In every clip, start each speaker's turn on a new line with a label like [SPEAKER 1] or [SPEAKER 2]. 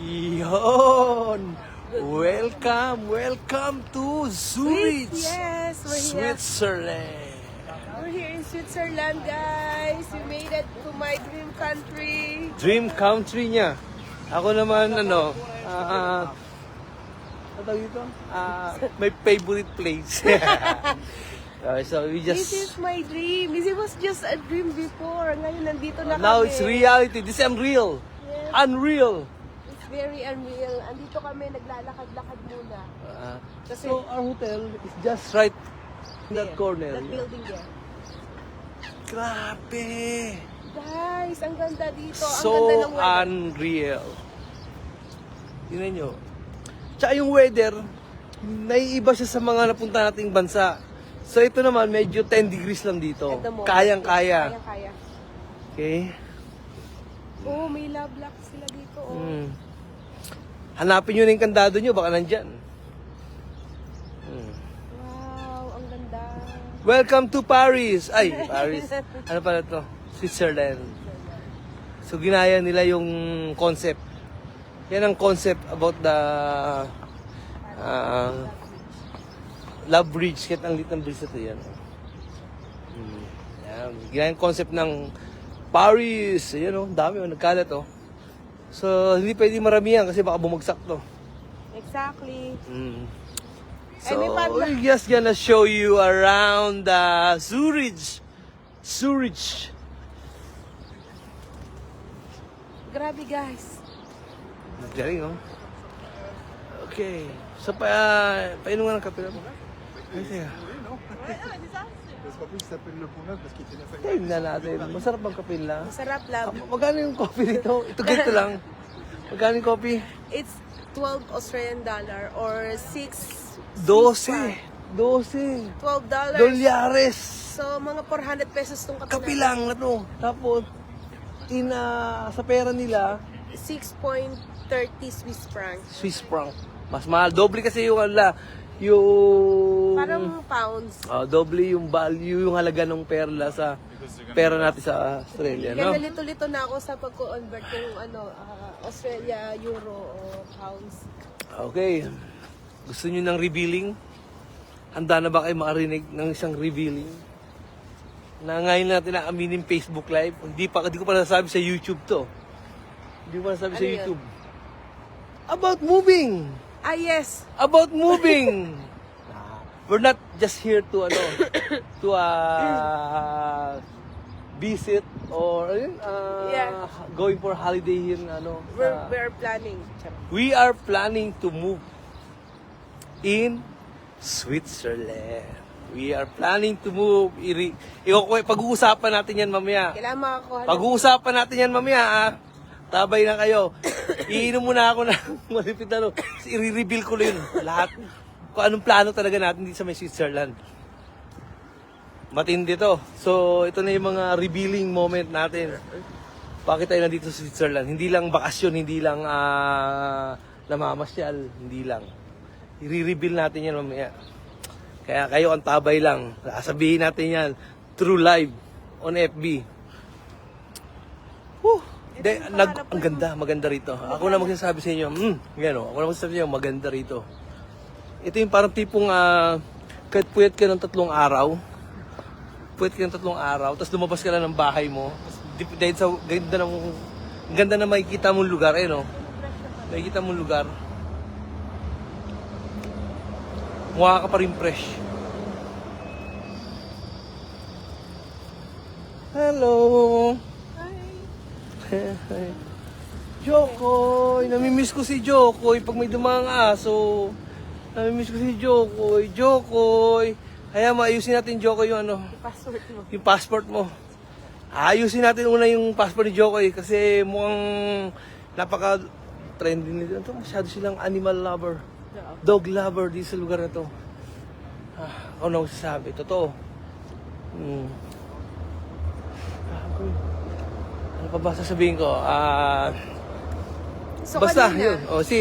[SPEAKER 1] Yon! Welcome to Zurich,
[SPEAKER 2] Yes, we're here.
[SPEAKER 1] Switzerland.
[SPEAKER 2] We're here in Switzerland, guys. We made it to my dream country.
[SPEAKER 1] Dream country niya. Ako naman, ano tawag dito? My favorite place. So we
[SPEAKER 2] This
[SPEAKER 1] just,
[SPEAKER 2] is my dream. This was just a dream before. Ngayon, nandito na
[SPEAKER 1] now
[SPEAKER 2] kami.
[SPEAKER 1] it's reality. This is unreal.
[SPEAKER 2] Yes,
[SPEAKER 1] Unreal.
[SPEAKER 2] it's very unreal. Andito kami, naglalakad-lakad muna. Kasi
[SPEAKER 1] So our hotel is just right in that
[SPEAKER 2] there,
[SPEAKER 1] corner.
[SPEAKER 2] that building there.
[SPEAKER 1] Grabe.
[SPEAKER 2] Guys, ang ganda dito. Ang
[SPEAKER 1] So
[SPEAKER 2] ganda ng weather.
[SPEAKER 1] unreal. Tingnan nyo. Tsaka yung weather, naiiba siya sa mga napunta nating bansa. So ito naman, medyo 10 degrees lang dito.
[SPEAKER 2] At the moment,
[SPEAKER 1] Kayang-kaya.
[SPEAKER 2] Kayang-kaya.
[SPEAKER 1] Okay?
[SPEAKER 2] Oh, may love lock sila dito. Oh.
[SPEAKER 1] Hanapin nyo na yung kandado nyo, baka nandyan.
[SPEAKER 2] Wow, ang ganda.
[SPEAKER 1] Welcome to Paris! Ay, Paris. Ano pala to? Switzerland. So ginaya nila yung concept. Yan ang concept about the Love Bridge. Kahit ang lit ng bridge na ito yan. Yan. Ginaya yung concept ng Paris. Ayan o, dami o, nagkalat o. So hindi pwede maramihan kasi baka bumagsak to.
[SPEAKER 2] Exactly.
[SPEAKER 1] So,
[SPEAKER 2] may padlock.
[SPEAKER 1] we're just gonna show you around Zurich. Zurich.
[SPEAKER 2] Grabe, guys.
[SPEAKER 1] Galing, oh. Okay. So, painom nga ng kape na mo. Ay, teka.
[SPEAKER 3] Parce qu'en plus, il s'appelle le Puma parce qu'il était la famille.
[SPEAKER 1] Tingnan natin. Masarap bang kape nila?
[SPEAKER 2] Masarap lang.
[SPEAKER 1] Magkano yung coffee dito? Ito ganito lang. Magkano yung coffee?
[SPEAKER 2] It's 12 Australian dollar or 6
[SPEAKER 1] 12. 12.
[SPEAKER 2] $12.
[SPEAKER 1] Dolyares.
[SPEAKER 2] So, mga 400 pesos tong kape
[SPEAKER 1] Kape
[SPEAKER 2] natin.
[SPEAKER 1] lang na to. Tapos, sa pera nila,
[SPEAKER 2] 6.30 Swiss francs.
[SPEAKER 1] Swiss franc. Mas mahal. Doble kasi yung yung
[SPEAKER 2] Parang pounds.
[SPEAKER 1] doble yung value, yung halaga ng perla sa pera natin sa Australia,
[SPEAKER 2] Kaya
[SPEAKER 1] no?
[SPEAKER 2] nalito-lito na ako sa pag-convert yung Australia, Euro o pounds.
[SPEAKER 1] Okay. Gusto niyo ng revealing? Handa na ba kayo makarinig ng isang revealing? Na ngayon natin na aminin Facebook Live. Hindi ko pa nasabi sa YouTube to. Hindi ko pa nasabi sa
[SPEAKER 2] Ano yun?
[SPEAKER 1] YouTube. About moving.
[SPEAKER 2] Ah, yes.
[SPEAKER 1] About moving. We're not just here to visit or
[SPEAKER 2] Yeah.
[SPEAKER 1] going for holiday here
[SPEAKER 2] We're planning.
[SPEAKER 1] We are planning to move in Switzerland. We are planning to move. Pag-uusapan natin yan mamaya.
[SPEAKER 2] Kailangan makakuha.
[SPEAKER 1] Pag-uusapan natin yan mamaya, Tabay na kayo. Iinom muna ako ng malipit na i-reveal ko yun. Lahat. Kung anong plano talaga natin dito sa may Switzerland. Matindi to. So, ito na yung mga revealing moment natin. Bakit tayo nandito sa Switzerland? Hindi lang bakasyon, hindi lang namamasyal, hindi lang. I-reveal natin yan mamaya. Kaya kayo ang tabay lang. Sasabihin natin yan through live on FB. Ang ganda, maganda rito. Ako na magsasabi sa inyo, ako na magsasabi sa inyo, maganda rito. Ito yung parang tipong, kahit puyat ka ng 3 araw, tapos lumabas ka lang ng bahay mo, dahil sa ganda na makikita mong lugar, no? Makikita mong lugar. Mukha ka pa rin fresh. Hello! Jokoy, namimiss ko si Jokoy pag may dumang aso. Namimiss ko si Jokoy. Kaya maayusin natin, Jokoy, yung
[SPEAKER 2] Password mo.
[SPEAKER 1] yung passport mo. Ayusin natin una yung passport ni Jokoy kasi mukhang napaka-trendy nito. Ito, masyado silang animal lover. Dog lover dito sa lugar na to. Ako na magsasabi, totoo. Ano pa ba sasabihin ko?
[SPEAKER 2] So,
[SPEAKER 1] Basta,
[SPEAKER 2] kanina,
[SPEAKER 1] yun.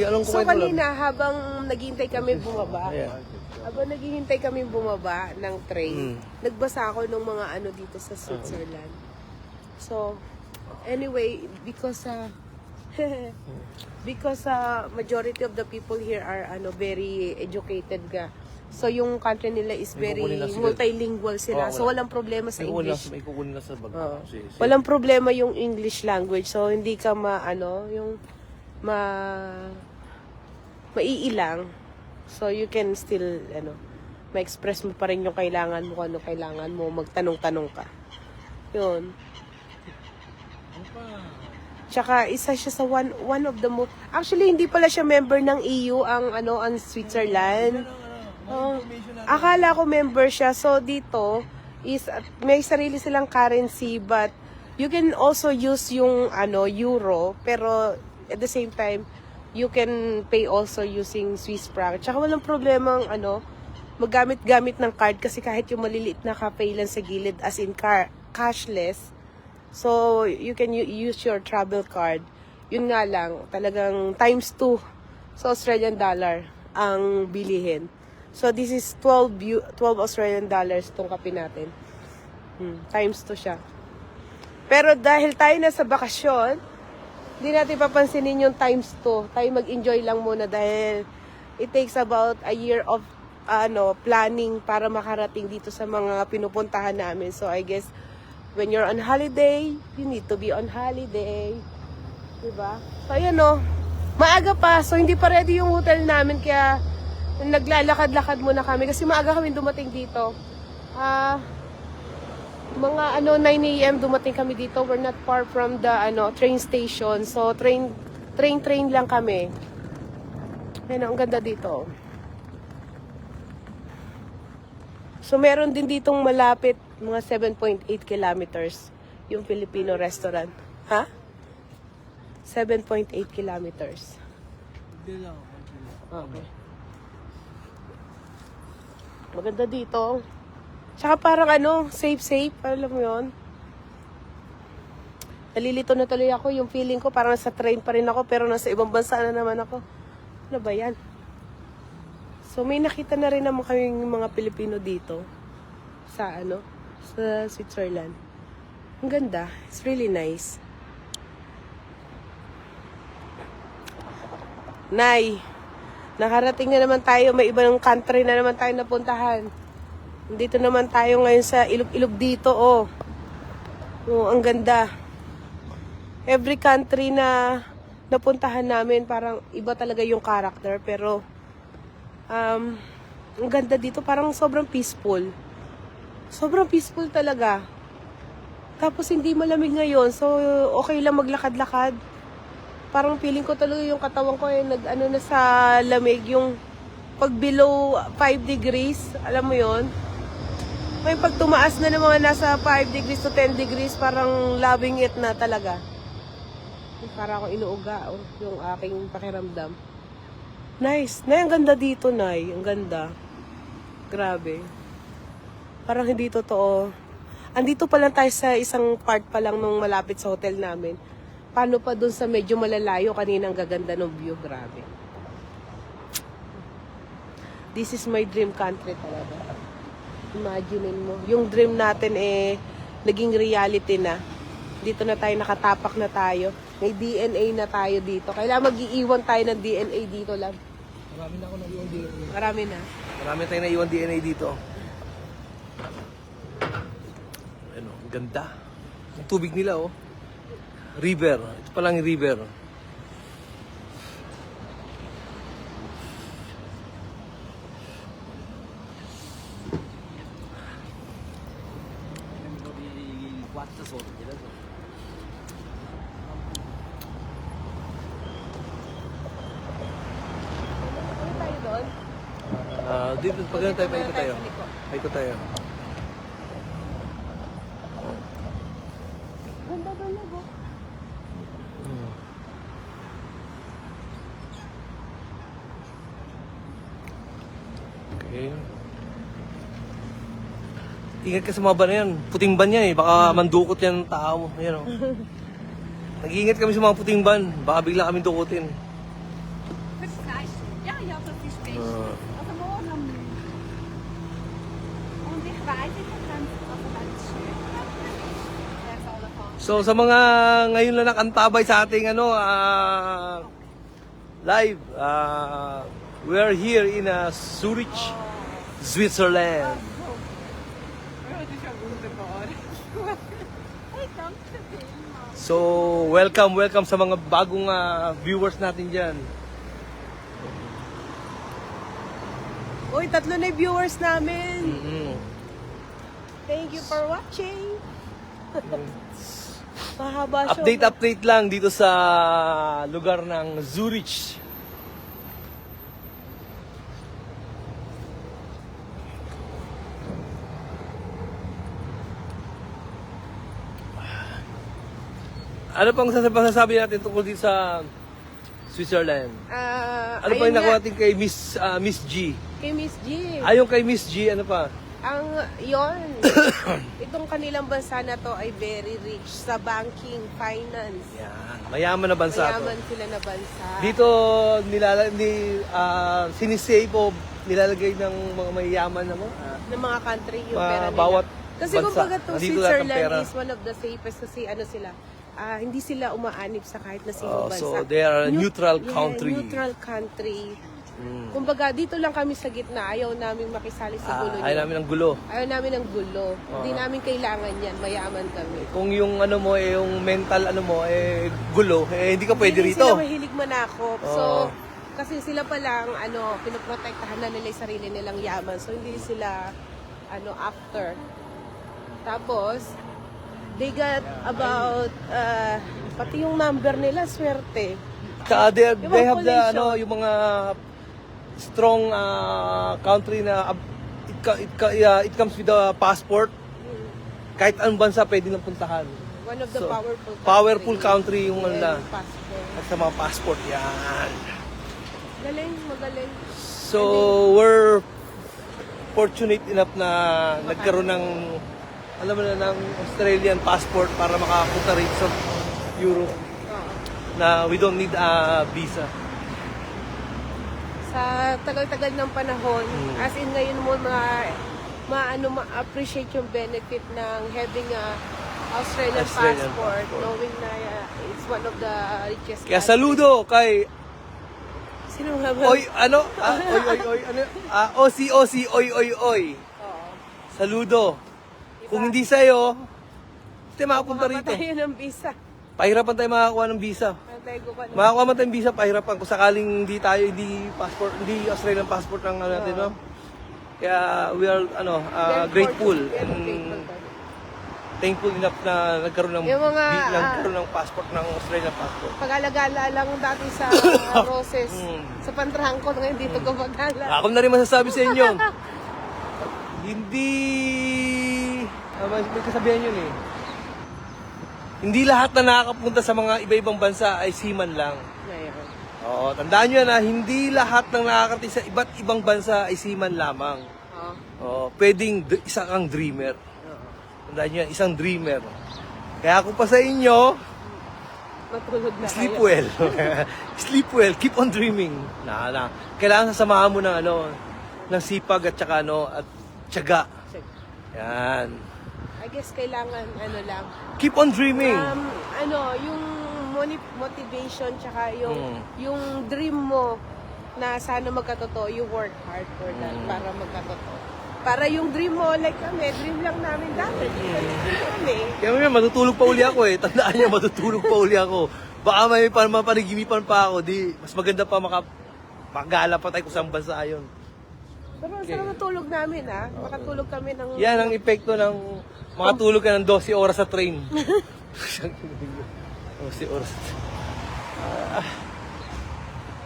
[SPEAKER 1] Anong
[SPEAKER 2] So
[SPEAKER 1] kukwento lang?
[SPEAKER 2] kanina, habang naghihintay kami bumaba,
[SPEAKER 1] Ayan.
[SPEAKER 2] habang naghihintay kami bumaba ng train, nagbasa ako ng mga dito sa Switzerland. So, anyway, because Because majority of the people here are very educated ga. So yung country nila is
[SPEAKER 1] May
[SPEAKER 2] very
[SPEAKER 1] kukunin na sila.
[SPEAKER 2] multilingual sila.
[SPEAKER 1] Oo,
[SPEAKER 2] So walang problema sa English.
[SPEAKER 1] May kukunin na sa bag.
[SPEAKER 2] Oo.
[SPEAKER 1] Sige.
[SPEAKER 2] Walang problema yung English language. So hindi ka maiilang. So you can still ma-express mo pa rin yung kailangan mo, kung ano kailangan mo, magtanong-tanong ka. Yun. Tsaka isa siya sa one of the most, actually hindi pala siya member ng EU ang Switzerland. Oh, akala ko member siya. So dito is may sarili silang currency, but you can also use yung euro, pero at the same time you can pay also using Swiss franc. Tsaka walang problema maggamit-gamit ng card, kasi kahit yung maliliit na cafe lang sa gilid, as in cashless. So you can use your travel card. Yun nga lang, talagang times 2 sa Australian dollar ang bilihin. So this is 12 Australian dollars tong kape natin. Times 2 siya. Pero dahil tayo na sa bakasyon, hindi natin papansinin yung times 2. Tayo mag-enjoy lang muna dahil it takes about a year of planning para makarating dito sa mga pinupuntahan namin. So I guess when you're on holiday, you need to be on holiday. Diba? So ayan maaga pa. So hindi pa ready yung hotel namin, kaya naglalakad-lakad muna kami kasi maaga kami dumating dito. Mga 9 AM dumating kami dito. We're not far from the train station. So train lang kami. Ayun, ang ganda dito. So meron din ditong malapit, mga 7.8 kilometers yung Filipino restaurant. Ha? 7.8 kilometers. Okay. Maganda dito. Tsaka parang safe. Alam mo yun? Nalilito na tuloy ako. Yung feeling ko parang sa train pa rin ako, pero nasa ibang bansa na naman ako. Ano ba yan? So may nakita na rin naman kaming mga Pilipino dito sa sa Switzerland. Ang ganda. It's really nice. Nay, nakarating na naman tayo. May ibang country na naman tayo napuntahan. Dito naman tayo ngayon sa ilog dito, oh. Oh, ang ganda. Every country na napuntahan namin, parang iba talaga yung character. Pero, ang ganda dito. Parang sobrang peaceful. Sobrang peaceful talaga. Tapos, hindi malamig ngayon. So, okay lang maglakad-lakad. Parang feeling ko talaga yung katawan ko na sa lamig, yung pag below 5 degrees, alam mo yon. May pag tumaas na ng mga nasa 5 degrees to 10 degrees, parang loving it na talaga. Parang ako inuuga yung aking pakiramdam. Nice. Nay, ang ganda dito, Nay. Ang ganda. Grabe. Parang hindi totoo. Andito pa lang tayo sa isang part pa lang nung malapit sa hotel namin. Paano pa dun sa medyo malalayo, kanina ang gaganda ng view, grabe. This is my dream country talaga. Imaginin mo, yung dream natin naging reality na. Dito na tayo, nakatapak na tayo. May DNA na tayo dito. Kailangan mag-iiwan tayo ng DNA dito lang.
[SPEAKER 1] Marami na ako nag-iwan DNA.
[SPEAKER 2] Marami na.
[SPEAKER 1] Marami tayong naiwan DNA dito. Ang ganda. Ang tubig nila, oh. River. Ito pa lang yung river.
[SPEAKER 2] Ano tayo doon?
[SPEAKER 1] Dito, pag ganun tayo, paikot tayo. Paikot tayo.
[SPEAKER 2] Ganda doon na,
[SPEAKER 1] Okay. Ingat ka sa mga ban na yan. Puting ban yan, baka mandukot yan ng tao. Ayan, oh. Nag-iingat kami sa mga puting ban. Baka bigla kami dukutin.
[SPEAKER 4] Ja, ja, dat is feest. Wat een morgen. Und ich weiß nicht, ob dann das
[SPEAKER 1] So sa mga ngayon lang nakantabay sa ating live, we are here in Zurich, Switzerland.
[SPEAKER 4] Pero di siya gusto ko. Ay, come to Vilma.
[SPEAKER 1] So welcome sa mga bagong viewers natin dyan.
[SPEAKER 2] Uy, 3 na yung viewers namin.
[SPEAKER 1] Mhm.
[SPEAKER 2] Thank you for watching. Mahaba siya.
[SPEAKER 1] Update lang dito sa lugar ng Zurich. Ano pang sasabi natin tungkol dito sa Switzerland? Ano pa yung
[SPEAKER 2] ayun
[SPEAKER 1] nakuha
[SPEAKER 2] nga,
[SPEAKER 1] natin kay Miss G?
[SPEAKER 2] kay Miss G.
[SPEAKER 1] Ayon kay Miss G, ano pa?
[SPEAKER 2] Yon, itong kanilang bansa na to ay very rich sa banking, finance.
[SPEAKER 1] Yan, mayaman na bansa to.
[SPEAKER 2] Mayaman sila na bansa.
[SPEAKER 1] Dito sinisave o nilalagay ng mga mayayaman na
[SPEAKER 2] ng mga country yung
[SPEAKER 1] mga
[SPEAKER 2] pera nila.
[SPEAKER 1] bawat
[SPEAKER 2] Kasi
[SPEAKER 1] bansa.
[SPEAKER 2] kumbaga to
[SPEAKER 1] Nandito lahat ng pera.
[SPEAKER 2] Switzerland is one of the safest kasi sila, hindi sila umaanib sa kahit na sinong bansa.
[SPEAKER 1] so they are a neutral
[SPEAKER 2] Yeah,
[SPEAKER 1] country.
[SPEAKER 2] neutral country. Kumbaga dito lang kami sa gitna, ayaw namin makisali sa gulo
[SPEAKER 1] Ayaw
[SPEAKER 2] niyo.
[SPEAKER 1] namin ng gulo.
[SPEAKER 2] Ayaw namin ng gulo. Hindi namin kailangan yan, mayaman kami.
[SPEAKER 1] Kung yung yung mental gulo, hindi ka pwede
[SPEAKER 2] Hindi
[SPEAKER 1] rito.
[SPEAKER 2] sila mahilig manakop. So,
[SPEAKER 1] Oo.
[SPEAKER 2] kasi sila pa lang, pinoprotektahan na nila yung sarili nilang yaman. So, hindi sila, after. Tapos, they got about, pati yung number nila, swerte.
[SPEAKER 1] They
[SPEAKER 2] Yung
[SPEAKER 1] have the
[SPEAKER 2] population.
[SPEAKER 1] yung mga strong country na it comes with a passport. Kahit anong bansa pwede nang puntahan.
[SPEAKER 2] One of the
[SPEAKER 1] So,
[SPEAKER 2] powerful
[SPEAKER 1] country yung
[SPEAKER 2] Yeah,
[SPEAKER 1] nila.
[SPEAKER 2] yung passport.
[SPEAKER 1] At sa mga passport yan.
[SPEAKER 2] Galing, magaling.
[SPEAKER 1] So, we're fortunate enough na nagkaroon ng ng Australian passport para makapunta rito sa Europe
[SPEAKER 2] Oo.
[SPEAKER 1] na we don't need a visa.
[SPEAKER 2] Sa tagal-tagal ng panahon, as in ngayon mo ma-appreciate yung benefit ng having a Australian passport, knowing na it's one of the richest
[SPEAKER 1] Kaya
[SPEAKER 2] countries.
[SPEAKER 1] saludo kay
[SPEAKER 2] Sino nga ba?
[SPEAKER 1] oy, oy.
[SPEAKER 2] Oo.
[SPEAKER 1] Saludo. Kung hindi sa'yo, hindi makapunta rito.
[SPEAKER 2] Tayo ng visa.
[SPEAKER 1] Pahirapan tayo makakuha ng visa.
[SPEAKER 2] Antay ko pa.
[SPEAKER 1] Makakuha man tayong visa, pahirapan. Kung sakaling hindi Australian passport ang natin, no? Kaya we are grateful and thankful enough na nagkaroon ng
[SPEAKER 2] Yung mga,
[SPEAKER 1] nagkaroon ng passport ng Australian passport.
[SPEAKER 2] Pag-alagala lang dati sa Roses, sa Pantrangko, ngayon dito ko pag-ala.
[SPEAKER 1] Ako na rin masasabi sa inyo. Hindi may kasabihan yun eh. Hindi lahat na nakakapunta sa mga iba-ibang bansa ay seaman lang.
[SPEAKER 2] Ngayon.
[SPEAKER 1] Oo, tandaan nyo na hindi lahat ng nakakarating sa iba't ibang bansa ay seaman lamang.
[SPEAKER 2] Oo.
[SPEAKER 1] Oo, pwedeng isa kang dreamer. Tandaan nyo yan, isang dreamer. Kaya ako pa sa inyo,
[SPEAKER 2] Matulog na
[SPEAKER 1] sleep
[SPEAKER 2] kayo.
[SPEAKER 1] well. Sleep well, keep on dreaming. Kailangan sasamahan mo ng ng sipag at saka at tiyaga. Yan.
[SPEAKER 2] I guess kailangan lang.
[SPEAKER 1] Keep on dreaming.
[SPEAKER 2] Yung motivation tsaka yung dream mo na sana magkatotoo, you work hard for that para magkatotoo. Para yung dream mo, like kami, dream lang namin dati. Kami.
[SPEAKER 1] Kaya may matutulog pa uli ako eh. Tandaan niyo, matutulog pa uli ako. Baka may mapaniginipan pa ako. Mas maganda pa makagala pa tayo kung saan bansa yun.
[SPEAKER 2] Pero sarap matulog namin makatulog kami ng...
[SPEAKER 1] Yan ang epekto ng makatulog ka ng 12 oras sa train. 12 oras sa train.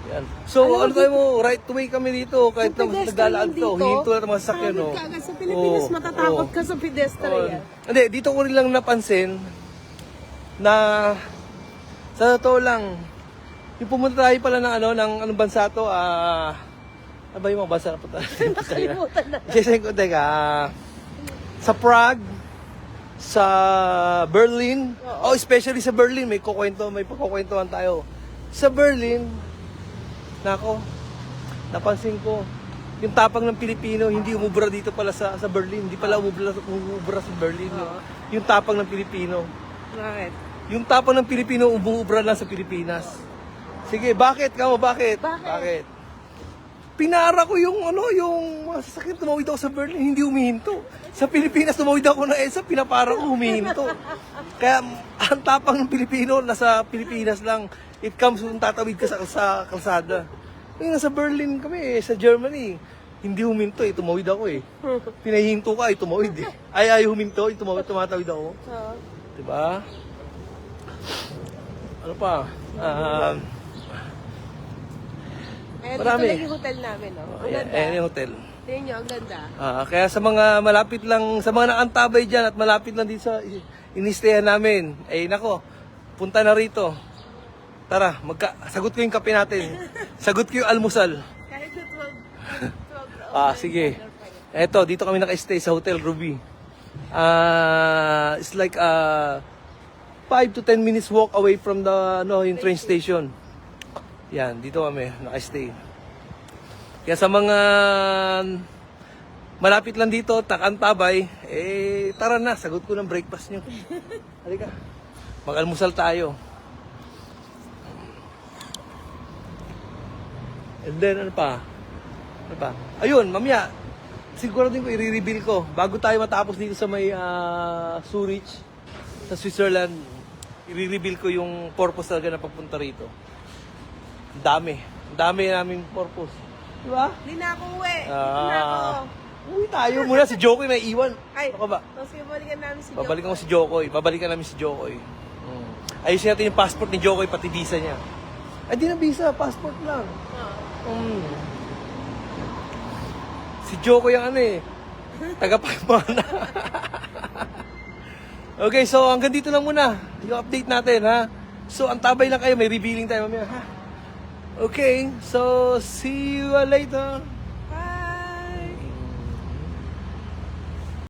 [SPEAKER 1] Yan. So, ano tayo mo, right way kami dito, kahit na nagdalaan to, hihinto na mga sakyan, no?
[SPEAKER 2] Kagad sa Pilipinas, matatakot ka sa pedestrian.
[SPEAKER 1] Hindi, dito ko rin lang napansin na sa totoo lang, yung pumunta tayo pala ng anong bansa to, ano ba yung mga bansa na punta?
[SPEAKER 2] Nakalimutan na.
[SPEAKER 1] Isasin ko, teka, sa Prague, sa Berlin, especially sa Berlin, may pagkukwentuhan tayo. Sa Berlin, nako, napansin ko, yung tapang ng Pilipino, hindi umubra dito pala sa Berlin. Hindi pala umubra sa Berlin. Yung tapang ng Pilipino.
[SPEAKER 2] Bakit?
[SPEAKER 1] Yung tapon ng Pilipino, umuubra lang sa Pilipinas. Sige, bakit? Bakit?
[SPEAKER 2] Bakit?
[SPEAKER 1] Pinara ko yung yung masasakit, tumawid ako sa Berlin, hindi humihinto. Sa Pilipinas, tumawid ako ng EDSA, pinapara ko, humihinto. Kaya, ang tapang ng Pilipino, nasa Pilipinas lang. It comes kung tatawid ka sa kalsada. Ngayon, nasa Berlin kami, sa Germany. Hindi huminto tumawid ako Pinahinto ka, tumawid Ay, huminto, tumatawid ako.
[SPEAKER 2] Oo.
[SPEAKER 1] Diba? Ano pa?
[SPEAKER 2] Ayan,
[SPEAKER 1] Marami.
[SPEAKER 2] dito lang yung hotel namin, no? Ang ganda.
[SPEAKER 1] Ayan yung hotel.
[SPEAKER 2] Tingnan nyo, ang ganda.
[SPEAKER 1] Kaya sa mga malapit lang, sa mga nakantabay dyan at malapit lang dito sa inistayan namin, nako, punta na rito. Tara, sagot ko yung kape natin. Sagot ko yung almusal.
[SPEAKER 2] Kahit sa 12
[SPEAKER 1] Sige. Eto, dito kami naka-stay sa Hotel Ruby. It's like 5 to 10 minutes walk away from the yung train station. Yan, dito kami naka-stay. Kaya sa mga malapit lang dito, Takantabay, tara na, sagot ko ng breakfast nyo. Halika. Mag-almusal tayo. And then, ano pa? Ayun, mamaya, siguro din ko, i-reveal ko. Bago tayo matapos dito sa may Zurich, sa Switzerland, i-reveal ko yung purpose talaga na pagpunta rito. Ang dami naming purpose. Di ba?
[SPEAKER 2] Hindi na ako uwi. Hindi na ako.
[SPEAKER 1] Uwi tayo muna. Si Jokoy may iwan.
[SPEAKER 2] Ay,
[SPEAKER 1] Ako ba?
[SPEAKER 2] sige, balikan namin si
[SPEAKER 1] Babalikan ko si Jokoy. Babalikan namin si Jokoy. Ayusin natin yung passport ni Jokoy, pati visa niya. Ay, di na visa. Passport lang. Si Jokoy ang tagapagmana. Okay, so hanggang dito lang muna. Yung update natin, ha? So, antabay lang kayo. May revealing tayo mamaya, ha? Okay, so see you later.